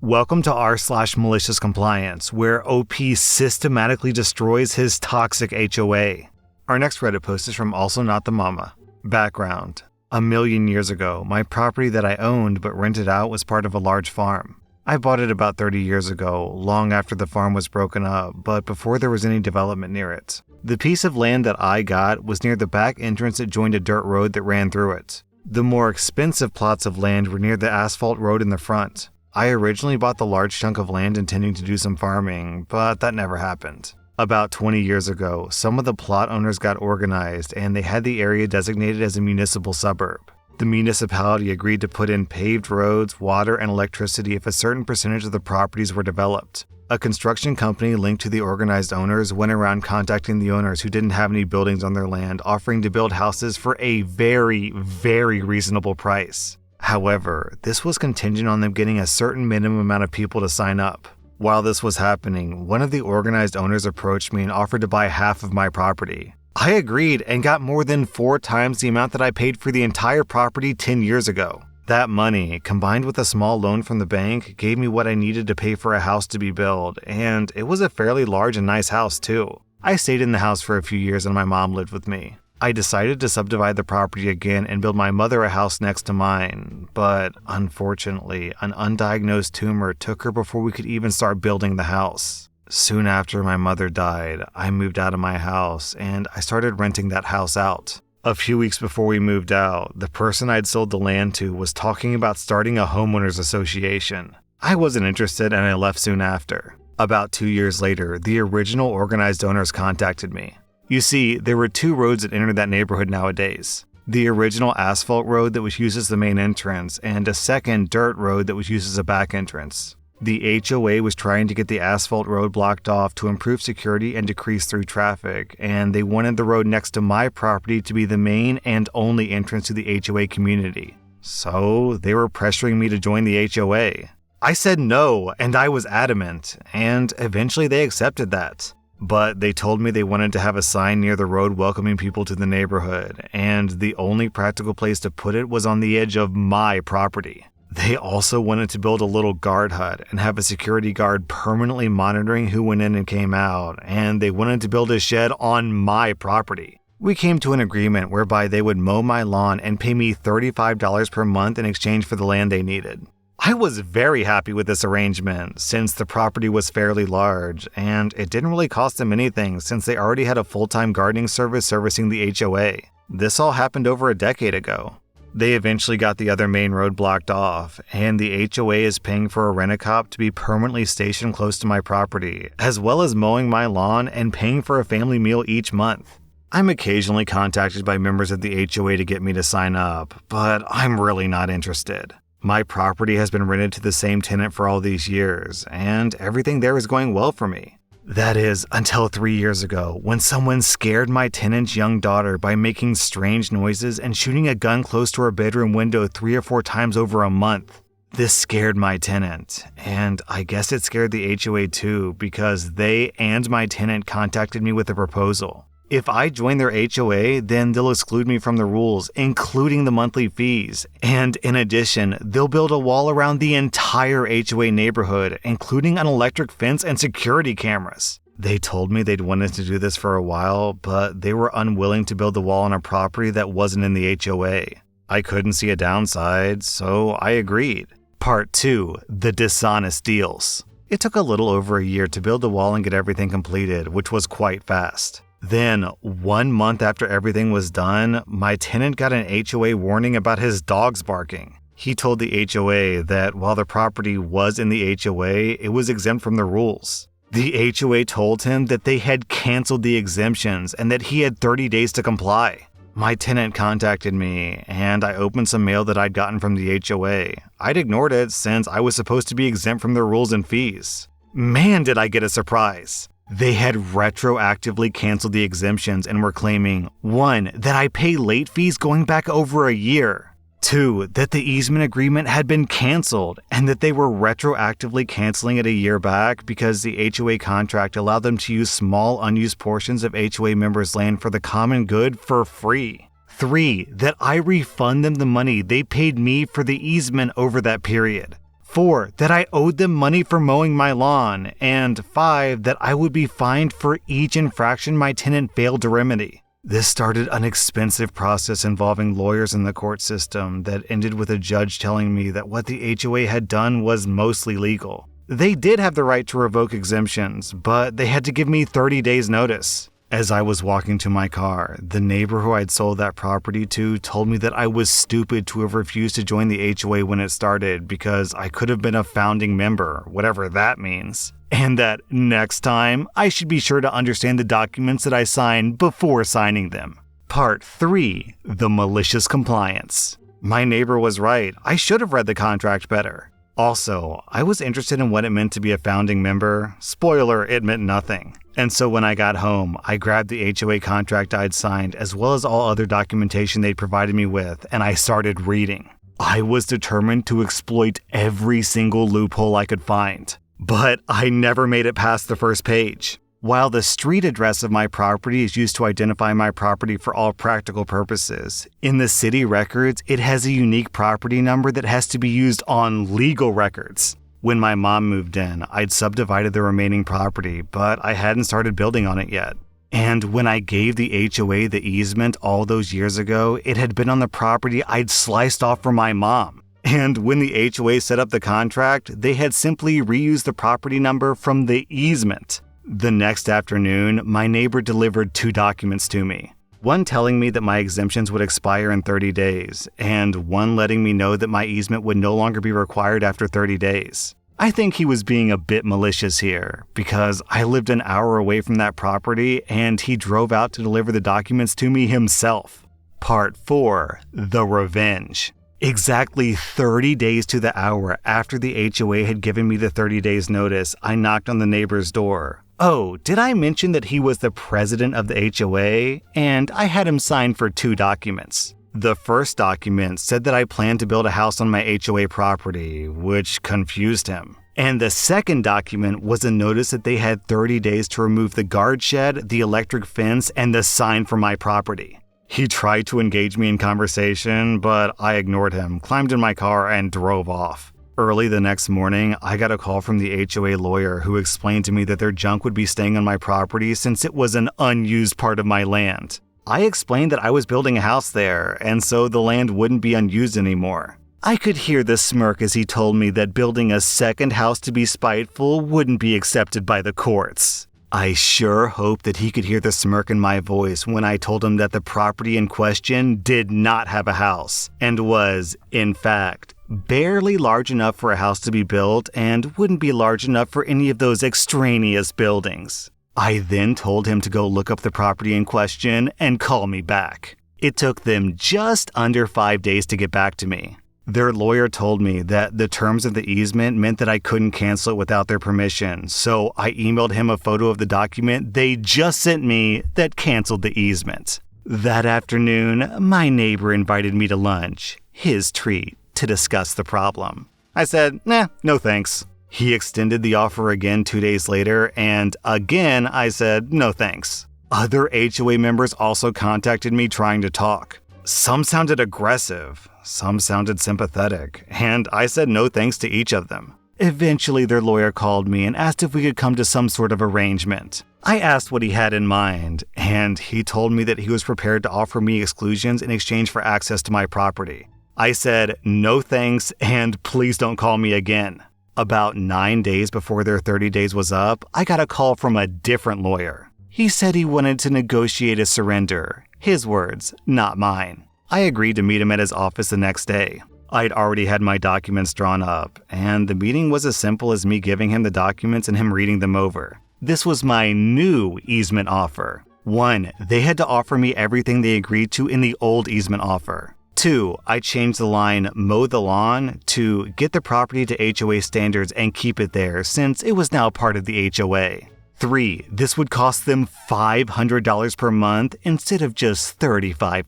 Welcome to r/Malicious Compliance, where OP systematically destroys his toxic HOA. Our next Reddit post is from Also Not the Mama. Background: a million years ago, my property that I owned but rented out was part of a large farm. I bought it about 30 years ago, long after the farm was broken up, but before there was any development near it. The piece of land that I got was near the back entrance that joined a dirt road that ran through it. The more expensive plots of land were near the asphalt road in the front. I originally bought the large chunk of land intending to do some farming, but that never happened. About 20 years ago, some of the plot owners got organized and they had the area designated as a municipal suburb. The municipality agreed to put in paved roads, water, and electricity if a certain percentage of the properties were developed. A construction company linked to the organized owners went around contacting the owners who didn't have any buildings on their land, offering to build houses for a very, very reasonable price. However, this was contingent on them getting a certain minimum amount of people to sign up. While this was happening, one of the organized owners approached me and offered to buy half of my property. I agreed and got more than 4 times the amount that I paid for the entire property 10 years ago. That money, combined with a small loan from the bank, gave me what I needed to pay for a house to be built, and it was a fairly large and nice house too. I stayed in the house for a few years and my mom lived with me. I decided to subdivide the property again and build my mother a house next to mine, but unfortunately, an undiagnosed tumor took her before we could even start building the house. Soon after my mother died, I moved out of my house and I started renting that house out. A few weeks before we moved out, the person I'd sold the land to was talking about starting a homeowners association. I wasn't interested and I left soon after. About 2 years later, the original organized owners contacted me. You see, there were 2 roads that entered that neighborhood nowadays. The original asphalt road that was used as the main entrance, and a second dirt road that was used as a back entrance. The HOA was trying to get the asphalt road blocked off to improve security and decrease through traffic, and they wanted the road next to my property to be the main and only entrance to the HOA community. So they were pressuring me to join the HOA. I said no, and I was adamant, and eventually they accepted that. But they told me they wanted to have a sign near the road welcoming people to the neighborhood, and the only practical place to put it was on the edge of my property. They also wanted to build a little guard hut and have a security guard permanently monitoring who went in and came out, and they wanted to build a shed on my property. We came to an agreement whereby they would mow my lawn and pay me $35 per month in exchange for the land they needed. I was very happy with this arrangement since the property was fairly large, and it didn't really cost them anything since they already had a full-time gardening service servicing the HOA. This all happened over a decade ago. They eventually got the other main road blocked off, and the HOA is paying for a rent-a-cop to be permanently stationed close to my property, as well as mowing my lawn and paying for a family meal each month. I'm occasionally contacted by members of the HOA to get me to sign up, but I'm really not interested. My property has been rented to the same tenant for all these years, and everything there is going well for me. That is, until 3 years ago, when someone scared my tenant's young daughter by making strange noises and shooting a gun close to her bedroom window 3 or 4 times over a month. This scared my tenant, and I guess it scared the HOA too, because they and my tenant contacted me with a proposal. If I join their HOA, then they'll exclude me from the rules, including the monthly fees. And in addition, they'll build a wall around the entire HOA neighborhood, including an electric fence and security cameras. They told me they'd wanted to do this for a while, but they were unwilling to build the wall on a property that wasn't in the HOA. I couldn't see a downside, so I agreed. Part 2. The Dishonest Deals. It took a little over a year to build the wall and get everything completed, which was quite fast. Then, 1 month after everything was done, my tenant got an HOA warning about his dogs barking. He told the HOA that while the property was in the HOA, it was exempt from the rules. The HOA told him that they had canceled the exemptions and that he had 30 days to comply. My tenant contacted me, and I opened some mail that I'd gotten from the HOA. I'd ignored it since I was supposed to be exempt from their rules and fees. Man, did I get a surprise! They had retroactively canceled the exemptions and were claiming 1. That I pay late fees going back over a year, 2. That the easement agreement had been canceled and that they were retroactively canceling it a year back because the HOA contract allowed them to use small unused portions of HOA members' land for the common good for free. 3. That I refund them the money they paid me for the easement over that period. 4, that I owed them money for mowing my lawn, and 5, that I would be fined for each infraction my tenant failed to remedy. This started an expensive process involving lawyers in the court system that ended with a judge telling me that what the HOA had done was mostly legal. They did have the right to revoke exemptions, but they had to give me 30 days notice. As I was walking to my car, the neighbor who I'd sold that property to told me that I was stupid to have refused to join the HOA when it started because I could have been a founding member, whatever that means. And that next time, I should be sure to understand the documents that I sign before signing them. Part 3. The Malicious Compliance. My neighbor was right. I should have read the contract better. Also, I was interested in what it meant to be a founding member. Spoiler, it meant nothing. And so when I got home, I grabbed the HOA contract I'd signed as well as all other documentation they'd provided me with, and I started reading. I was determined to exploit every single loophole I could find. But I never made it past the first page. While the street address of my property is used to identify my property for all practical purposes, in the city records, it has a unique property number that has to be used on legal records. When my mom moved in, I'd subdivided the remaining property, but I hadn't started building on it yet. And when I gave the HOA the easement all those years ago, it had been on the property I'd sliced off from my mom. And when the HOA set up the contract, they had simply reused the property number from the easement. The next afternoon, my neighbor delivered 2 documents to me. One telling me that my exemptions would expire in 30 days, and one letting me know that my easement would no longer be required after 30 days. I think he was being a bit malicious here, because I lived an hour away from that property and he drove out to deliver the documents to me himself. Part 4. The Revenge. Exactly 30 days to the hour after the HOA had given me the 30 days notice, I knocked on the neighbor's door. Oh, did I mention that he was the president of the HOA? And I had him sign for 2 documents. The first document said that I planned to build a house on my HOA property, which confused him. And the second document was a notice that they had 30 days to remove the guard shed, the electric fence, and the sign from my property. He tried to engage me in conversation, but I ignored him, climbed in my car, and drove off. Early the next morning, I got a call from the HOA lawyer who explained to me that their junk would be staying on my property since it was an unused part of my land. I explained that I was building a house there, and so the land wouldn't be unused anymore. I could hear the smirk as he told me that building a second house to be spiteful wouldn't be accepted by the courts. I sure hoped that he could hear the smirk in my voice when I told him that the property in question did not have a house, and was, in fact, barely large enough for a house to be built and wouldn't be large enough for any of those extraneous buildings. I then told him to go look up the property in question and call me back. It took them just under 5 days to get back to me. Their lawyer told me that the terms of the easement meant that I couldn't cancel it without their permission, so I emailed him a photo of the document they just sent me that canceled the easement. That afternoon, my neighbor invited me to lunch, his treat, to discuss the problem. I said, nah, no thanks. He extended the offer again 2 days later, and again I said, no thanks. Other HOA members also contacted me trying to talk. Some sounded aggressive, some sounded sympathetic, and I said no thanks to each of them. Eventually, their lawyer called me and asked if we could come to some sort of arrangement. I asked what he had in mind, and he told me that he was prepared to offer me exclusions in exchange for access to my property. I said, no thanks, and please don't call me again. About 9 days before their 30 days was up, I got a call from a different lawyer. He said he wanted to negotiate a surrender. His words, not mine. I agreed to meet him at his office the next day. I'd already had my documents drawn up, and the meeting was as simple as me giving him the documents and him reading them over. This was my new easement offer. 1, they had to offer me everything they agreed to in the old easement offer. 2, I changed the line mow the lawn to get the property to HOA standards and keep it there since it was now part of the HOA. 3, this would cost them $500 per month instead of just $35.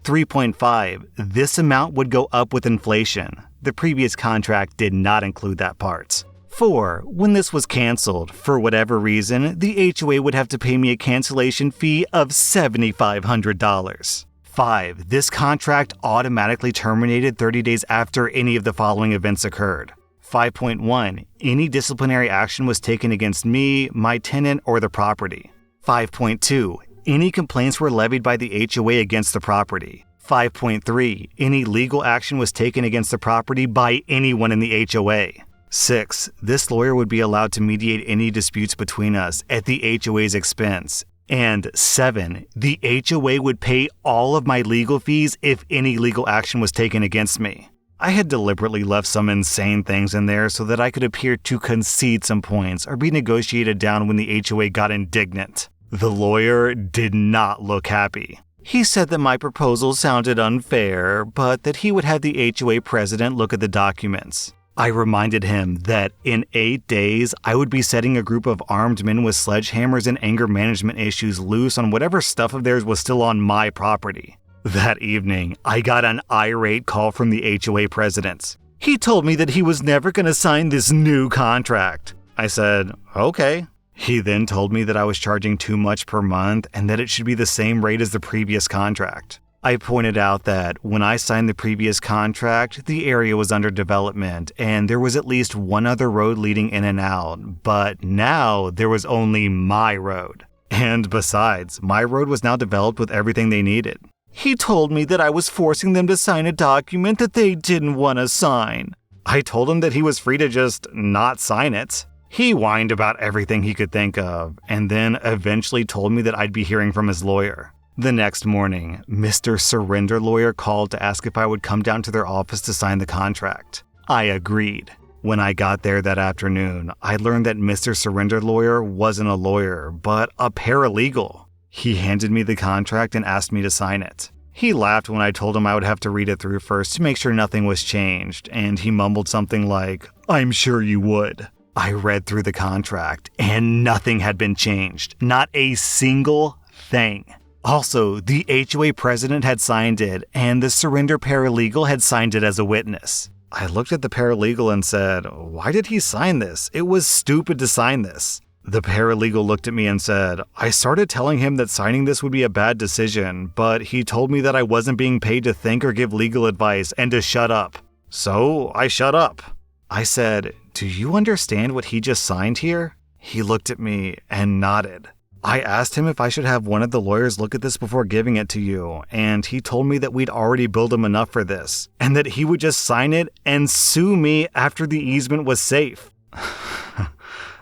3.5, this amount would go up with inflation. The previous contract did not include that part. 4, when this was canceled, for whatever reason, the HOA would have to pay me a cancellation fee of $7,500. 5, this contract automatically terminated 30 days after any of the following events occurred. 5.1. Any disciplinary action was taken against me, my tenant, or the property. 5.2. Any complaints were levied by the HOA against the property. 5.3. Any legal action was taken against the property by anyone in the HOA. 6. This lawyer would be allowed to mediate any disputes between us at the HOA's expense. And 7. The HOA would pay all of my legal fees if any legal action was taken against me. I had deliberately left some insane things in there so that I could appear to concede some points or be negotiated down when the HOA got indignant. The lawyer did not look happy. He said that my proposal sounded unfair, but that he would have the HOA president look at the documents. I reminded him that in 8 days, I would be setting a group of armed men with sledgehammers and anger management issues loose on whatever stuff of theirs was still on my property. That evening, I got an irate call from the HOA president. He told me that he was never going to sign this new contract. I said, okay. He then told me that I was charging too much per month and that it should be the same rate as the previous contract. I pointed out that when I signed the previous contract, the area was under development and there was at least one other road leading in and out, but now there was only my road. And besides, my road was now developed with everything they needed. He told me that I was forcing them to sign a document that they didn't want to sign. I told him that he was free to just not sign it. He whined about everything he could think of, and then eventually told me that I'd be hearing from his lawyer. The next morning, Mr. Surrender Lawyer called to ask if I would come down to their office to sign the contract. I agreed. When I got there that afternoon, I learned that Mr. Surrender Lawyer wasn't a lawyer, but a paralegal. He handed me the contract and asked me to sign it. He laughed when I told him I would have to read it through first to make sure nothing was changed, and he mumbled something like, "I'm sure you would." I read through the contract, and nothing had been changed. Not a single thing. Also, the HOA president had signed it, and the surrender paralegal had signed it as a witness. I looked at the paralegal and said, "Why did he sign this? It was stupid to sign this." The paralegal looked at me and said, "I started telling him that signing this would be a bad decision, but he told me that I wasn't being paid to think or give legal advice and to shut up. So I shut up." I said, "Do you understand what he just signed here?" He looked at me and nodded. I asked him if I should have one of the lawyers look at this before giving it to you, and he told me that we'd already billed him enough for this, and that he would just sign it and sue me after the easement was safe.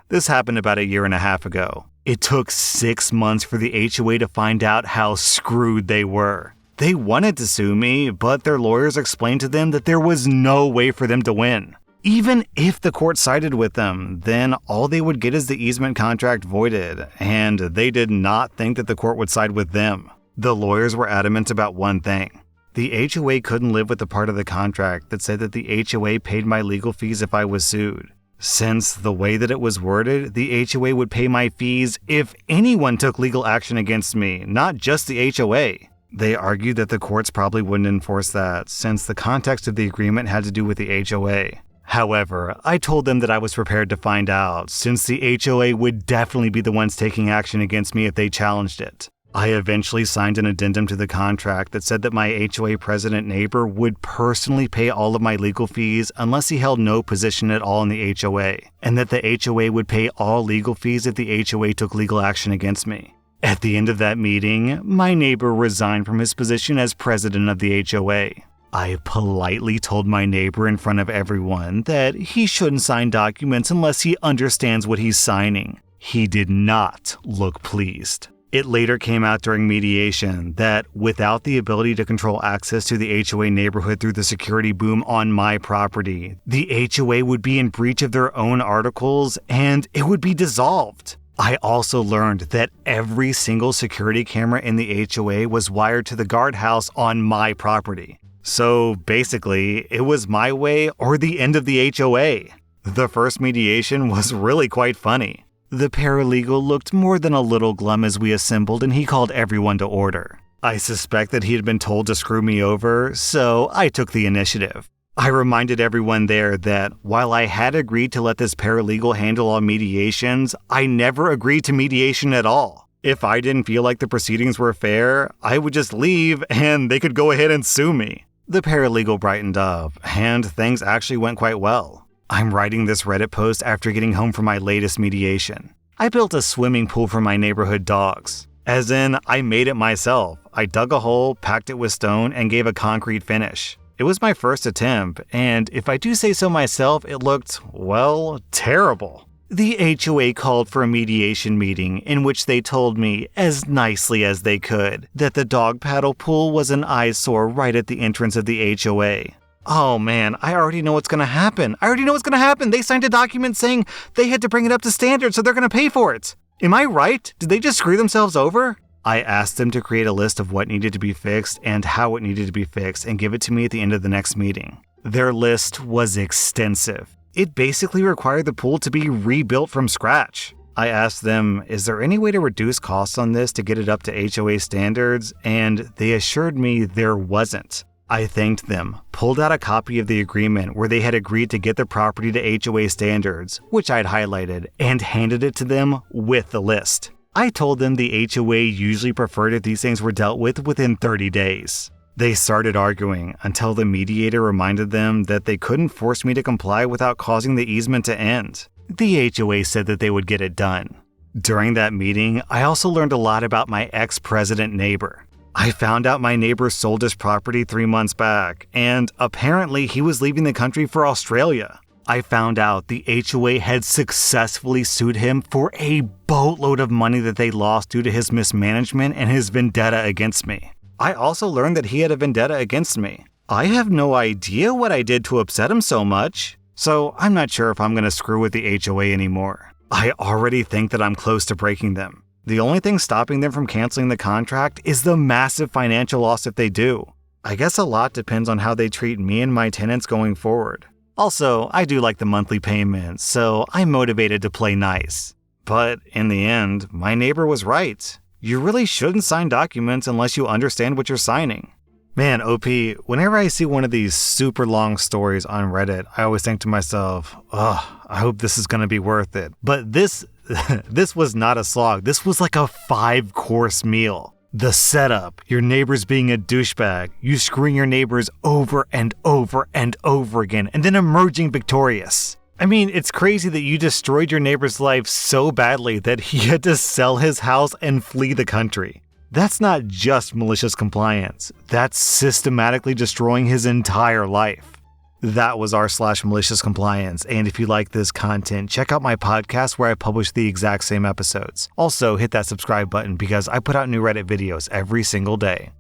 This happened about 1.5 years ago. It took 6 months for the HOA to find out how screwed they were. They wanted to sue me, but their lawyers explained to them that there was no way for them to win. Even if the court sided with them, then all they would get is the easement contract voided, and they did not think that the court would side with them. The lawyers were adamant about one thing. The HOA couldn't live with the part of the contract that said that the HOA paid my legal fees if I was sued. Since the way that it was worded, the HOA would pay my fees if anyone took legal action against me, not just the HOA. They argued that the courts probably wouldn't enforce that, since the context of the agreement had to do with the HOA. However, I told them that I was prepared to find out, since the HOA would definitely be the ones taking action against me if they challenged it. I eventually signed an addendum to the contract that said that my HOA president neighbor would personally pay all of my legal fees unless he held no position at all in the HOA, and that the HOA would pay all legal fees if the HOA took legal action against me. At the end of that meeting, my neighbor resigned from his position as president of the HOA. I politely told my neighbor in front of everyone that he shouldn't sign documents unless he understands what he's signing. He did not look pleased. It later came out during mediation that without the ability to control access to the HOA neighborhood through the security boom on my property, the HOA would be in breach of their own articles and it would be dissolved. I also learned that every single security camera in the HOA was wired to the guardhouse on my property. So basically, it was my way or the end of the HOA. The first mediation was really quite funny. The paralegal looked more than a little glum as we assembled and he called everyone to order. I suspect that he had been told to screw me over, so I took the initiative. I reminded everyone there that while I had agreed to let this paralegal handle all mediations, I never agreed to mediation at all. If I didn't feel like the proceedings were fair, I would just leave and they could go ahead and sue me. The paralegal brightened up, and things actually went quite well. I'm writing this Reddit post after getting home from my latest mediation. I built a swimming pool for my neighborhood dogs. As in, I made it myself. I dug a hole, packed it with stone, and gave a concrete finish. It was my first attempt, and if I do say so myself, it looked, well, terrible. The HOA called for a mediation meeting in which they told me, as nicely as they could, that the dog paddle pool was an eyesore right at the entrance of the HOA. Oh man, I already know what's gonna happen. They signed a document saying they had to bring it up to standard, so they're gonna pay for it. Am I right? Did they just screw themselves over? I asked them to create a list of what needed to be fixed and how it needed to be fixed and give it to me at the end of the next meeting. Their list was extensive. It basically required the pool to be rebuilt from scratch. I asked them, is there any way to reduce costs on this to get it up to HOA standards? And they assured me there wasn't. I thanked them, pulled out a copy of the agreement where they had agreed to get the property to HOA standards, which I'd highlighted, and handed it to them with the list. I told them the HOA usually preferred if these things were dealt with within 30 days. They started arguing until the mediator reminded them that they couldn't force me to comply without causing the easement to end. The HOA said that they would get it done. During that meeting, I also learned a lot about my ex-president neighbor. I found out my neighbor sold his property 3 months back, and apparently he was leaving the country for Australia. I found out the HOA had successfully sued him for a boatload of money that they lost due to his mismanagement and his vendetta against me. I also learned that he had a vendetta against me. I have no idea what I did to upset him so much, so I'm not sure if I'm going to screw with the HOA anymore. I already think that I'm close to breaking them. The only thing stopping them from canceling the contract is the massive financial loss if they do. I guess a lot depends on how they treat me and my tenants going forward. Also, I do like the monthly payments, so I'm motivated to play nice. But in the end, my neighbor was right. You really shouldn't sign documents unless you understand what you're signing. Man, OP, whenever I see one of these super long stories on Reddit, I always think to myself, I hope this is going to be worth it. But this was not a slog. This was like a 5-course meal. The setup, your neighbors being a douchebag, you screwing your neighbors over and over and over again, and then emerging victorious. I mean, it's crazy that you destroyed your neighbor's life so badly that he had to sell his house and flee the country. That's not just malicious compliance. That's systematically destroying his entire life. That was r/maliciouscompliance, and if you like this content, check out my podcast where I publish the exact same episodes. Also, hit that subscribe button because I put out new Reddit videos every single day.